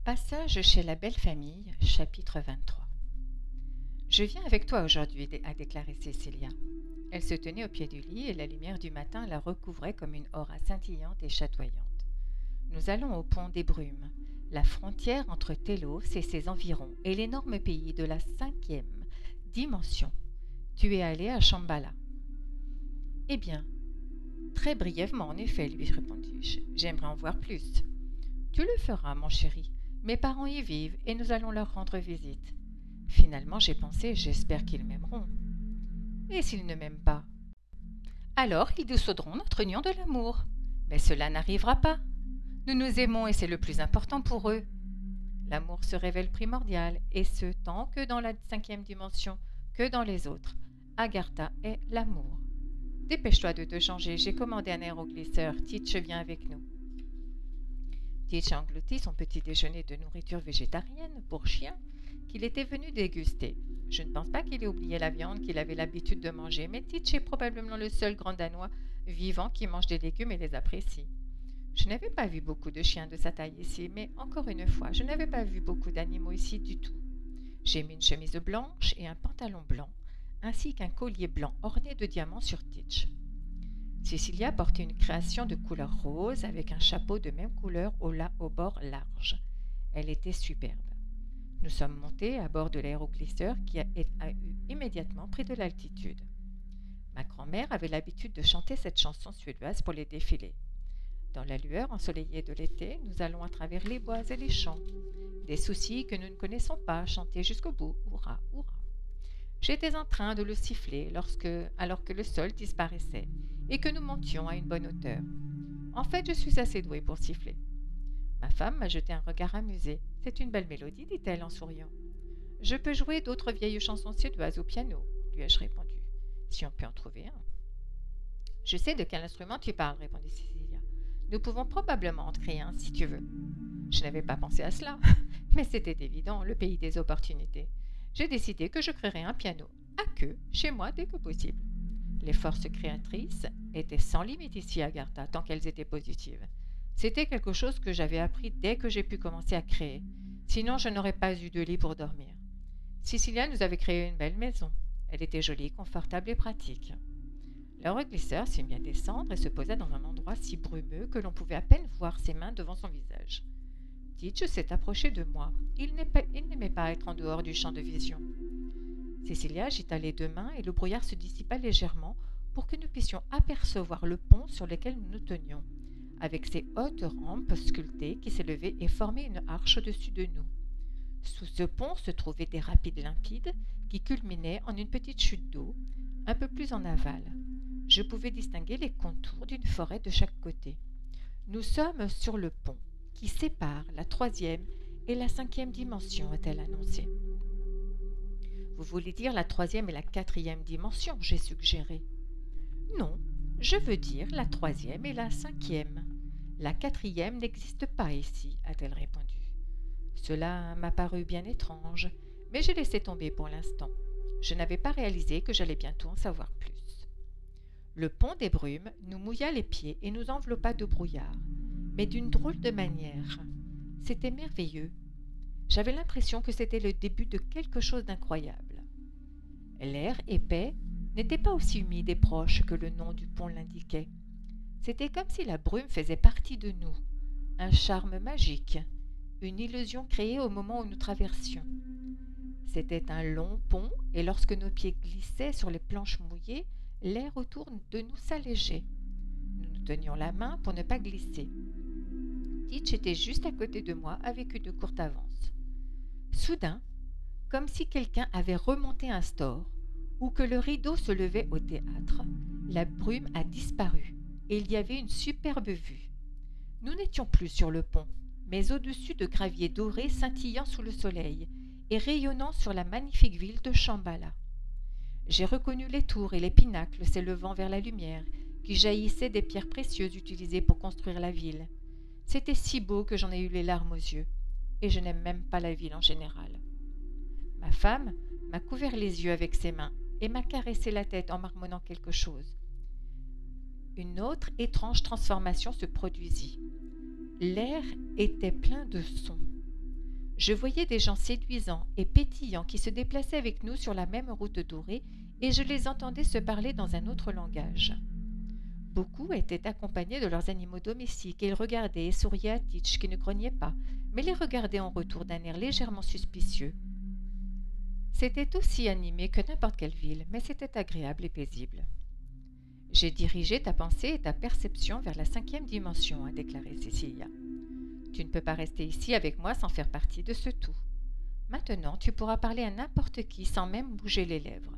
Passage chez la belle famille, chapitre 23. Je viens avec toi aujourd'hui, a déclaré Cécilia. Elle se tenait au pied du lit et la lumière du matin la recouvrait comme une aura scintillante et chatoyante. Nous allons au pont des Brumes, la frontière entre Télos et ses environs et l'énorme pays de la 5e dimension. Tu es allé à Shambhala. Eh bien, très brièvement en effet, lui répondis-je. J'aimerais en voir plus. Tu le feras, mon chéri. Mes parents y vivent et nous allons leur rendre visite. Finalement, j'ai pensé, j'espère qu'ils m'aimeront. Et s'ils ne m'aiment pas? Alors ils décideront notre union de l'amour. Mais cela n'arrivera pas. Nous nous aimons et c'est le plus important pour eux. L'amour se révèle primordial, et ce tant que dans la 5e dimension que dans les autres. Agartha est l'amour. Dépêche-toi de te changer, j'ai commandé un aéroglisseur. Teach vient avec nous. Teach a englouti son petit déjeuner de nourriture végétarienne pour chien qu'il était venu déguster. Je ne pense pas qu'il ait oublié la viande qu'il avait l'habitude de manger, mais Teach est probablement le seul grand Danois vivant qui mange des légumes et les apprécie. Je n'avais pas vu beaucoup de chiens de sa taille ici, mais encore une fois, je n'avais pas vu beaucoup d'animaux ici du tout. J'ai mis une chemise blanche et un pantalon blanc, ainsi qu'un collier blanc orné de diamants sur Teach. Cécilia portait une création de couleur rose avec un chapeau de même couleur au bord large. Elle était superbe. Nous sommes montés à bord de l'aéroglisseur qui a eu immédiatement pris de l'altitude. Ma grand-mère avait l'habitude de chanter cette chanson suédoise pour les défilés. Dans la lueur ensoleillée de l'été, nous allons à travers les bois et les champs. Des soucis que nous ne connaissons pas, chanter jusqu'au bout, hurrah, hurrah. J'étais en train de le siffler alors que le sol disparaissait et que nous montions à une bonne hauteur. En fait, je suis assez douée pour siffler. Ma femme m'a jeté un regard amusé. C'est une belle mélodie, dit-elle en souriant. Je peux jouer d'autres vieilles chansons suédoises au piano, lui ai-je répondu, si on peut en trouver un. Je sais de quel instrument tu parles, répondit Cécilia. Nous pouvons probablement en créer un si tu veux. Je n'avais pas pensé à cela, mais c'était évident, le pays des opportunités. J'ai décidé que je créerais un piano, à queue, chez moi dès que possible. Les forces créatrices étaient sans limite ici à Agartha, tant qu'elles étaient positives. C'était quelque chose que j'avais appris dès que j'ai pu commencer à créer. Sinon, je n'aurais pas eu de lit pour dormir. Cécilia nous avait créé une belle maison. Elle était jolie, confortable et pratique. Le reglisseur s'est mis à descendre et se posa dans un endroit si brumeux que l'on pouvait à peine voir ses mains devant son visage. Teach s'est approché de moi. Il n'aimait pas être en dehors du champ de vision. Cécilia agita les deux mains et le brouillard se dissipa légèrement pour que nous puissions apercevoir le pont sur lequel nous nous tenions, avec ses hautes rampes sculptées qui s'élevaient et formaient une arche au-dessus de nous. Sous ce pont se trouvaient des rapides limpides qui culminaient en une petite chute d'eau, un peu plus en aval. Je pouvais distinguer les contours d'une forêt de chaque côté. Nous sommes sur le pont qui sépare la 3e et la 5e dimension, a-t-elle annoncé. Vous voulez dire la 3e et la 4e dimension, j'ai suggéré. Non, je veux dire la 3e et la 5e. La 4e n'existe pas ici, a-t-elle répondu. Cela m'a paru bien étrange, mais j'ai laissé tomber pour l'instant. Je n'avais pas réalisé que j'allais bientôt en savoir plus. Le pont des Brumes nous mouilla les pieds et nous enveloppa de brouillard, mais d'une drôle de manière. C'était merveilleux. J'avais l'impression que c'était le début de quelque chose d'incroyable. L'air épais n'était pas aussi humide et proche que le nom du pont l'indiquait. C'était comme si la brume faisait partie de nous, un charme magique, une illusion créée au moment où nous traversions. C'était un long pont et lorsque nos pieds glissaient sur les planches mouillées, l'air autour de nous s'allégeait. Nous nous tenions la main pour ne pas glisser. Teach était juste à côté de moi avec une courte avance. Soudain, comme si quelqu'un avait remonté un store ou que le rideau se levait au théâtre, la brume a disparu et il y avait une superbe vue. Nous n'étions plus sur le pont, mais au-dessus de graviers dorés scintillant sous le soleil et rayonnant sur la magnifique ville de Shambhala. J'ai reconnu les tours et les pinacles s'élevant vers la lumière qui jaillissait des pierres précieuses utilisées pour construire la ville. C'était si beau que j'en ai eu les larmes aux yeux, et je n'aime même pas la ville en général. Ma femme m'a couvert les yeux avec ses mains et m'a caressé la tête en marmonnant quelque chose. Une autre étrange transformation se produisit. L'air était plein de sons. Je voyais des gens séduisants et pétillants qui se déplaçaient avec nous sur la même route dorée et je les entendais se parler dans un autre langage. Beaucoup étaient accompagnés de leurs animaux domestiques et ils regardaient et souriaient à Teach qui ne grognait pas, mais les regardait en retour d'un air légèrement suspicieux. C'était aussi animé que n'importe quelle ville, mais c'était agréable et paisible. « J'ai dirigé ta pensée et ta perception vers la 5e dimension, a déclaré Cecilia. Tu ne peux pas rester ici avec moi sans faire partie de ce tout. Maintenant, tu pourras parler à n'importe qui sans même bouger les lèvres.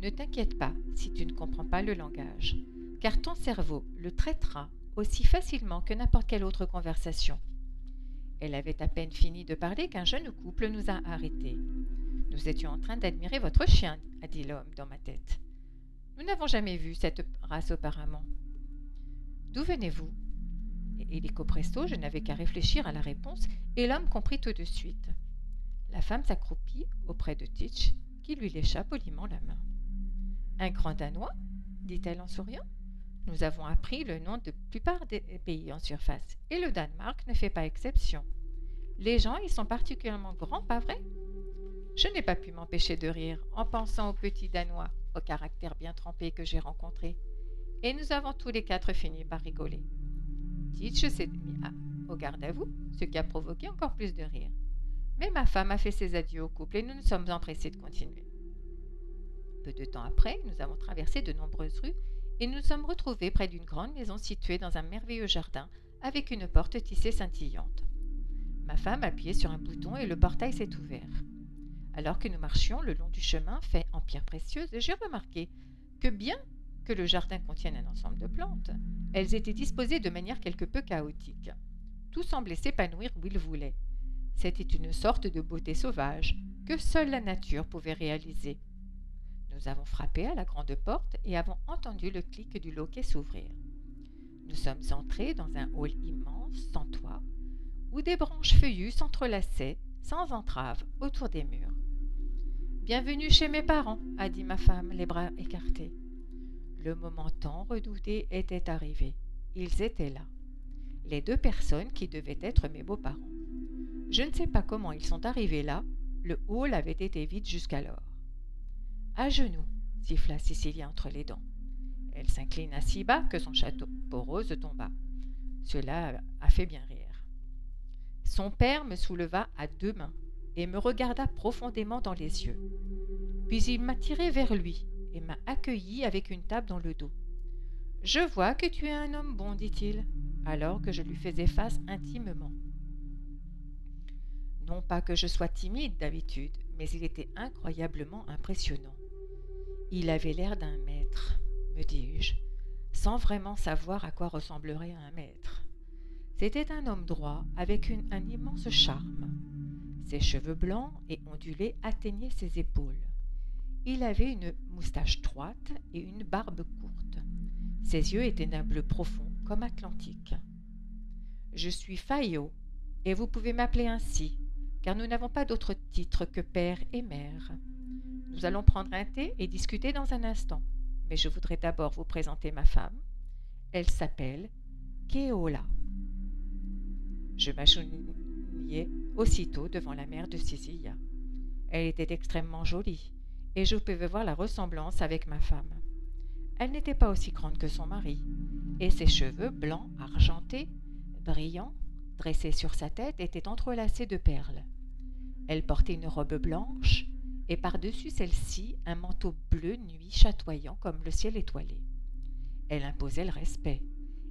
Ne t'inquiète pas si tu ne comprends pas le langage, car ton cerveau le traitera aussi facilement que n'importe quelle autre conversation. » Elle avait à peine fini de parler qu'un jeune couple nous a arrêtés. « Nous étions en train d'admirer votre chien, a dit l'homme dans ma tête. Nous n'avons jamais vu cette race auparavant. D'où venez-vous ? » Et illico presto, je n'avais qu'à réfléchir à la réponse et l'homme comprit tout de suite. La femme s'accroupit auprès de Teach, qui lui lécha poliment la main. « Un grand Danois ?» dit-elle en souriant. « Nous avons appris le nom de la plupart des pays en surface, et le Danemark ne fait pas exception. Les gens y sont particulièrement grands, pas vrai ? » Je n'ai pas pu m'empêcher de rire en pensant au petit Danois, au caractère bien trempé que j'ai rencontré, et nous avons tous les 4 fini par rigoler. Teach s'est mis au garde à vous, ce qui a provoqué encore plus de rire. Mais ma femme a fait ses adieux au couple et nous nous sommes empressés de continuer. Peu de temps après, nous avons traversé de nombreuses rues et nous nous sommes retrouvés près d'une grande maison située dans un merveilleux jardin avec une porte tissée scintillante. Ma femme a appuyé sur un bouton et le portail s'est ouvert. Alors que nous marchions le long du chemin fait en pierre précieuse, j'ai remarqué que bien que le jardin contienne un ensemble de plantes, elles étaient disposées de manière quelque peu chaotique. Tout semblait s'épanouir où il voulait. C'était une sorte de beauté sauvage que seule la nature pouvait réaliser. Nous avons frappé à la grande porte et avons entendu le clic du loquet s'ouvrir. Nous sommes entrés dans un hall immense, sans toit, où des branches feuillues s'entrelaçaient, sans entrave, autour des murs. « Bienvenue chez mes parents » a dit ma femme, les bras écartés. Le moment tant redouté était arrivé. Ils étaient là. Les 2 personnes qui devaient être mes beaux-parents. Je ne sais pas comment ils sont arrivés là, le hall avait été vide jusqu'alors. « À genoux » siffla Cecilia entre les dents. Elle s'inclina si bas que son chapeau rose tomba. Cela a fait bien rire. Son père me souleva à 2 mains et me regarda profondément dans les yeux. Puis il m'a tiré vers lui et m'a accueilli avec une table dans le dos. « Je vois que tu es un homme bon, dit-il, alors que je lui faisais face intimement. Non pas que je sois timide d'habitude, mais il était incroyablement impressionnant. Il avait l'air d'un maître, me dis-je, sans vraiment savoir à quoi ressemblerait un maître. C'était un homme droit, avec un immense charme. Ses cheveux blancs et ondulés atteignaient ses épaules. Il avait une moustache droite et une barbe courte. Ses yeux étaient d'un bleu profond, comme atlantique. « Je suis Fayo, et vous pouvez m'appeler ainsi, car nous n'avons pas d'autre titre que père et mère. Nous allons prendre un thé et discuter dans un instant, mais je voudrais d'abord vous présenter ma femme. Elle s'appelle Keola. » Je m'agenouillai aussitôt devant la mère de Cecilia. Elle était extrêmement jolie, et je pouvais voir la ressemblance avec ma femme. Elle n'était pas aussi grande que son mari, et ses cheveux blancs argentés, brillants, dressés sur sa tête, étaient entrelacés de perles. Elle portait une robe blanche, et par-dessus celle-ci un manteau bleu nuit chatoyant comme le ciel étoilé. Elle imposait le respect,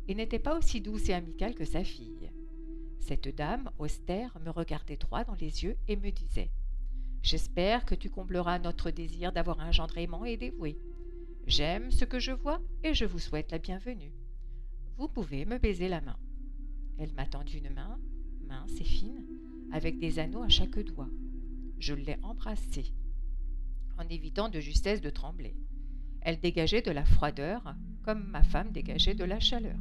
et n'était pas aussi douce et amicale que sa fille. Cette dame austère me regardait droit dans les yeux et me disait « J'espère que tu combleras notre désir d'avoir un gendre aimant et dévoué. J'aime ce que je vois et je vous souhaite la bienvenue. Vous pouvez me baiser la main. » Elle m'a tendu une main, mince et fine, avec des anneaux à chaque doigt. Je l'ai embrassée, en évitant de justesse de trembler. Elle dégageait de la froideur, comme ma femme dégageait de la chaleur.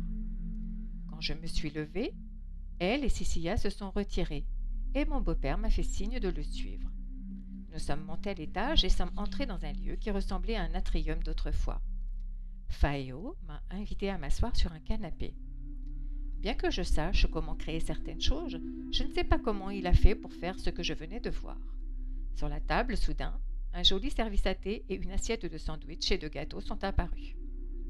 Quand je me suis levée, elle et Cecilia se sont retirées, et mon beau-père m'a fait signe de le suivre. Nous sommes montés à l'étage et sommes entrés dans un lieu qui ressemblait à un atrium d'autrefois. Fayo m'a invité à m'asseoir sur un canapé. Bien que je sache comment créer certaines choses, je ne sais pas comment il a fait pour faire ce que je venais de voir. Sur la table, soudain, un joli service à thé et une assiette de sandwich et de gâteaux sont apparus.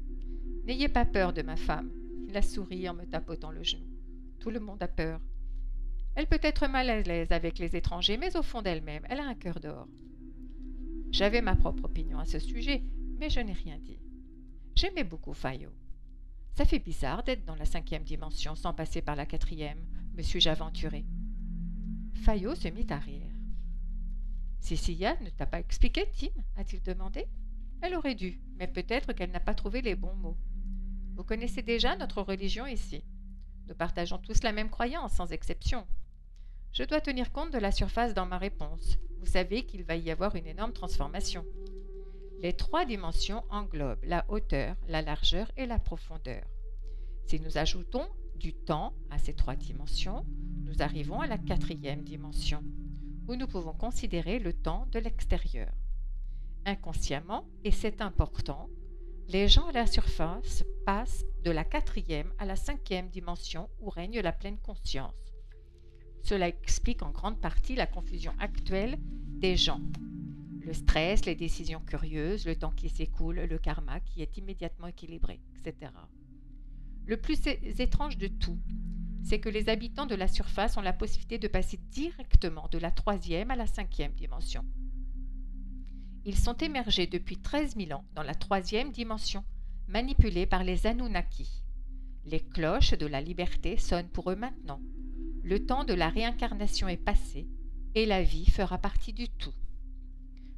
« N'ayez pas peur de ma femme. » Il a souri en me tapotant le genou. « Tout le monde a peur. Elle peut être mal à l'aise avec les étrangers, mais au fond d'elle-même, elle a un cœur d'or. » J'avais ma propre opinion à ce sujet, mais je n'ai rien dit. J'aimais beaucoup Fayot. « Ça fait bizarre d'être dans la 5e dimension sans passer par la 4e, me suis-je aventuré. Fayot se mit à rire. « Cecilia ne t'a pas expliqué, Tim ?» a-t-il demandé. « Elle aurait dû, mais peut-être qu'elle n'a pas trouvé les bons mots. Vous connaissez déjà notre religion ici. Nous partageons tous la même croyance, sans exception. Je dois tenir compte de la surface dans ma réponse. Vous savez qu'il va y avoir une énorme transformation. Les 3 dimensions englobent la hauteur, la largeur et la profondeur. Si nous ajoutons du temps à ces 3 dimensions, nous arrivons à la 4e dimension, où nous pouvons considérer le temps de l'extérieur. Inconsciemment, et c'est important, les gens à la surface passent de la 4e à la 5e dimension où règne la pleine conscience. Cela explique en grande partie la confusion actuelle des gens. Le stress, les décisions curieuses, le temps qui s'écoule, le karma qui est immédiatement équilibré, etc. Le plus étrange de tout, c'est que les habitants de la surface ont la possibilité de passer directement de la 3e à la 5e dimension. Ils sont émergés depuis 13 000 ans dans la 3e dimension, manipulés par les Anunnaki. Les cloches de la liberté sonnent pour eux maintenant. Le temps de la réincarnation est passé et la vie fera partie du tout.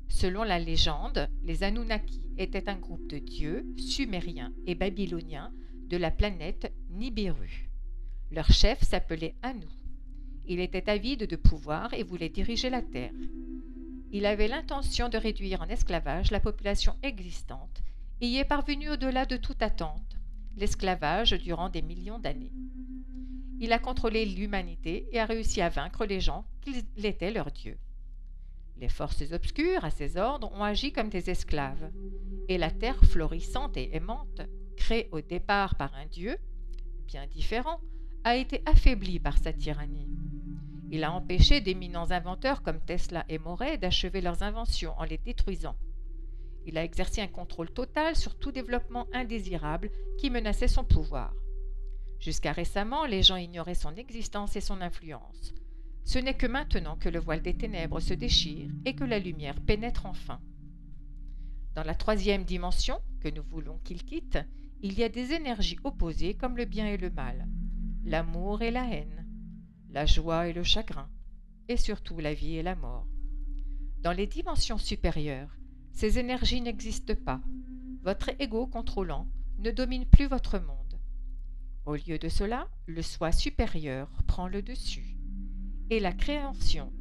Selon la légende, les Anunnaki étaient un groupe de dieux sumériens et babyloniens de la planète Nibiru. Leur chef s'appelait Anu. Il était avide de pouvoir et voulait diriger la Terre. Il avait l'intention de réduire en esclavage la population existante et y est parvenu au-delà de toute attente, l'esclavage durant des millions d'années. Il a contrôlé l'humanité et a réussi à vaincre les gens qu'il était leur dieu. Les forces obscures, à ses ordres, ont agi comme des esclaves, et la terre florissante et aimante, créée au départ par un dieu, bien différent, a été affaiblie par sa tyrannie. Il a empêché d'éminents inventeurs comme Tesla et Morey d'achever leurs inventions en les détruisant. Il a exercé un contrôle total sur tout développement indésirable qui menaçait son pouvoir. Jusqu'à récemment, les gens ignoraient son existence et son influence. Ce n'est que maintenant que le voile des ténèbres se déchire et que la lumière pénètre enfin. Dans la 3e dimension, que nous voulons qu'il quitte, il y a des énergies opposées comme le bien et le mal, l'amour et la haine, la joie et le chagrin, et surtout la vie et la mort. Dans les dimensions supérieures, ces énergies n'existent pas. Votre ego contrôlant ne domine plus votre monde. Au lieu de cela, le soi supérieur prend le dessus, et la création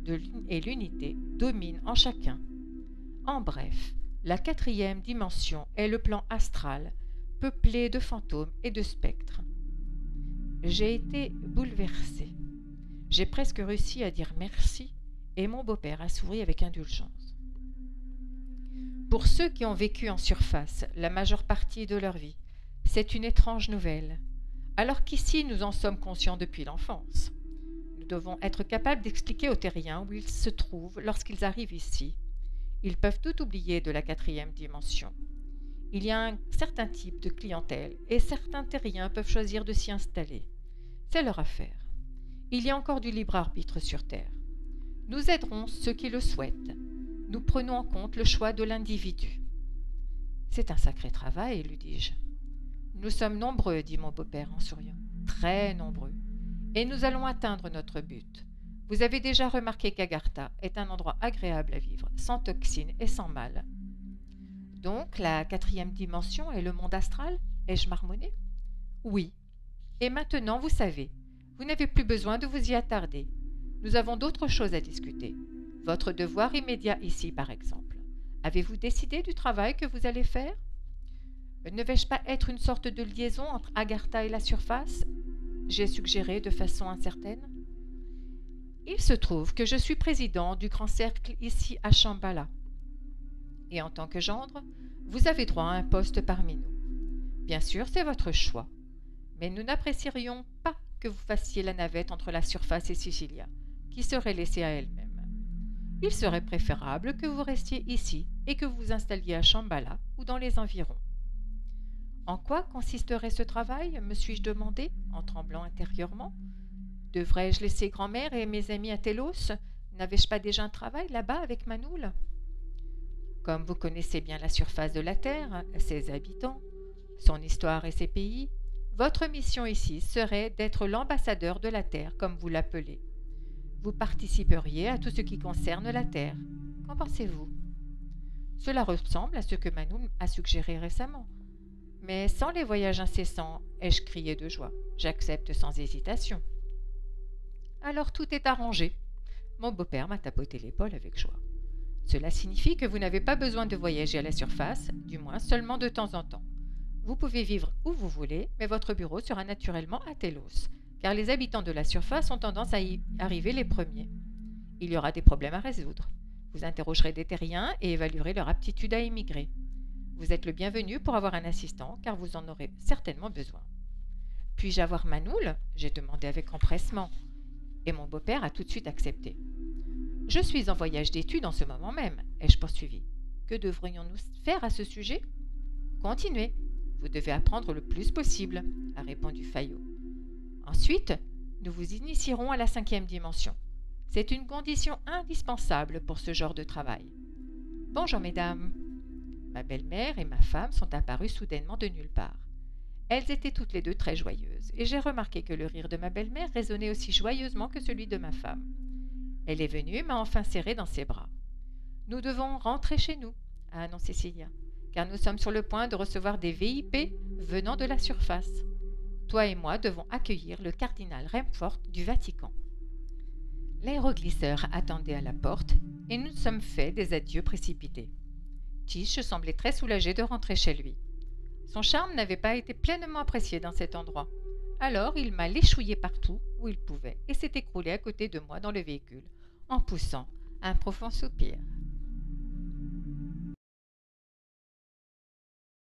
et l'unité dominent en chacun. En bref, la 4e dimension est le plan astral, peuplé de fantômes et de spectres. J'ai été bouleversée. J'ai presque réussi à dire merci, et mon beau-père a souri avec indulgence. Pour ceux qui ont vécu en surface la majeure partie de leur vie, c'est une étrange nouvelle, alors qu'ici nous en sommes conscients depuis l'enfance. Nous devons être capables d'expliquer aux terriens où ils se trouvent lorsqu'ils arrivent ici. Ils peuvent tout oublier de la 4e dimension. Il y a un certain type de clientèle et certains terriens peuvent choisir de s'y installer. C'est leur affaire. Il y a encore du libre arbitre sur Terre. Nous aiderons ceux qui le souhaitent. Nous prenons en compte le choix de l'individu. C'est un sacré travail, lui dis-je. Nous sommes nombreux, dit mon beau-père en souriant. Très nombreux. Et nous allons atteindre notre but. Vous avez déjà remarqué qu'Agartha est un endroit agréable à vivre, sans toxines et sans mal. Donc, la 4e dimension est le monde astral? Ai-je marmonné? Oui. Et maintenant, vous savez, vous n'avez plus besoin de vous y attarder. Nous avons d'autres choses à discuter. Votre devoir immédiat ici, par exemple. Avez-vous décidé du travail que vous allez faire? Ne vais-je pas être une sorte de liaison entre Agartha et la surface? J'ai suggéré de façon incertaine. Il se trouve que je suis président du grand cercle ici à Shambhala. Et en tant que gendre, vous avez droit à un poste parmi nous. Bien sûr, c'est votre choix. mais nous n'apprécierions pas que vous fassiez la navette entre la surface et Sicilia, qui serait laissée à elle-même. Il serait préférable que vous restiez ici et que vous vous installiez à Shambhala ou dans les environs. En quoi consisterait ce travail, me suis-je demandé, en tremblant intérieurement. Devrais-je laisser grand-mère et mes amis à Télos? N'avais-je pas déjà un travail là-bas avec Manoul? Comme vous connaissez bien la surface de la Terre, ses habitants, son histoire et ses pays, votre mission ici serait d'être l'ambassadeur de la Terre, comme vous l'appelez. Vous participeriez à tout ce qui concerne la Terre. Qu'en pensez-vous? Cela ressemble à ce que Manoul a suggéré récemment. Mais sans les voyages incessants, ai-je crié de joie. J'accepte sans hésitation. Alors tout est arrangé. Mon beau-père m'a tapoté l'épaule avec joie. Cela signifie que vous n'avez pas besoin de voyager à la surface, du moins seulement de temps en temps. Vous pouvez vivre où vous voulez, mais votre bureau sera naturellement à Télos, car les habitants de la surface ont tendance à y arriver les premiers. Il y aura des problèmes à résoudre. Vous interrogerez des terriens et évaluerez leur aptitude à émigrer. Vous êtes le bienvenu pour avoir un assistant, car vous en aurez certainement besoin. Puis-je avoir Manoul? J'ai demandé avec empressement, et mon beau-père a tout de suite accepté. Je suis en voyage d'études en ce moment même, ai-je poursuivi. Que devrions-nous faire à ce sujet? Continuez. Vous devez apprendre le plus possible, a répondu Fayot. Ensuite, nous vous initierons à la 5e dimension. C'est une condition indispensable pour ce genre de travail. Bonjour, mesdames. Ma belle-mère et ma femme sont apparues soudainement de nulle part. Elles étaient toutes les deux très joyeuses, et j'ai remarqué que le rire de ma belle-mère résonnait aussi joyeusement que celui de ma femme. Elle est venue et m'a enfin serrée dans ses bras. « Nous devons rentrer chez nous, » a annoncé Célia, « car nous sommes sur le point de recevoir des VIP venant de la surface. Toi et moi devons accueillir le cardinal Remfort du Vatican. » L'aéroglisseur attendait à la porte, et nous nous sommes fait des adieux précipités. Tish semblait très soulagé de rentrer chez lui. Son charme n'avait pas été pleinement apprécié dans cet endroit. Alors il m'a léchouillé partout où il pouvait et s'est écroulé à côté de moi dans le véhicule, en poussant un profond soupir.